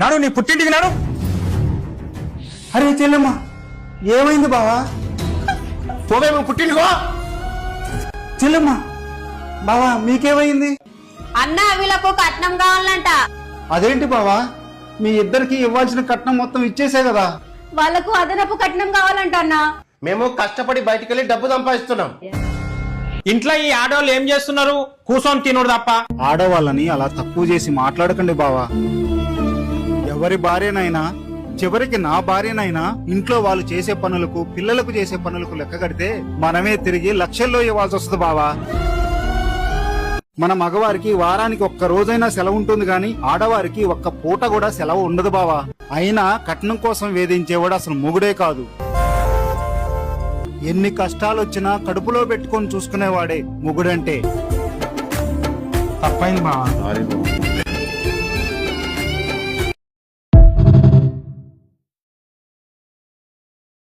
నాడు నీ పుట్టింటికి నాడు. అరే చెల్లెమ్మ ఏమైంది బావా? పోవేమో పుట్టింటికో. చెల్లెమ్మ బావా మీకేమైంది? అన్న వీళ్ళకు కట్నం కావాలంట. అదేంటి బావా, మీ ఇద్దరికి ఇవ్వాల్సిన కట్నం మొత్తం ఇచ్చేసే కదా. వాళ్ళకు అదనపు కట్నం కావాలంట అన్న. మేము కష్టపడి బయటికి వెళ్ళి డబ్బు సంపాదిస్తున్నాం. ఇంట్లో ఈ ఆడవాళ్ళు ఏం చేస్తున్నారు? కూర్చొని తినడు తప్ప. ఆడవాళ్ళని అలా తక్కువ చేసి మాట్లాడకండి బావా. ఎవరి భార్యనైనా చివరికి నా భార్యనైనా ఇంట్లో వాళ్ళు చేసే పనులకు పిల్లలకు చేసే పనులకు లెక్క కడితే మనమే తిరిగి లక్షల్లో ఇవ్వాల్సి వస్తుంది బావా. మన మగవారికి వారానికి ఒక్క రోజైనా సెలవు ఉంటుంది గాని ఆడవారికి ఒక్క పూట కూడా సెలవు ఉండదు బావా. అయినా కట్నం కోసం వేధించేవాడు అసలు మొగుడే కాదు. ఎన్ని కష్టాలొచ్చినా కడుపులో పెట్టుకొని చూసుకునేవాడే మొగుడంటే. తప్పైంది బావా.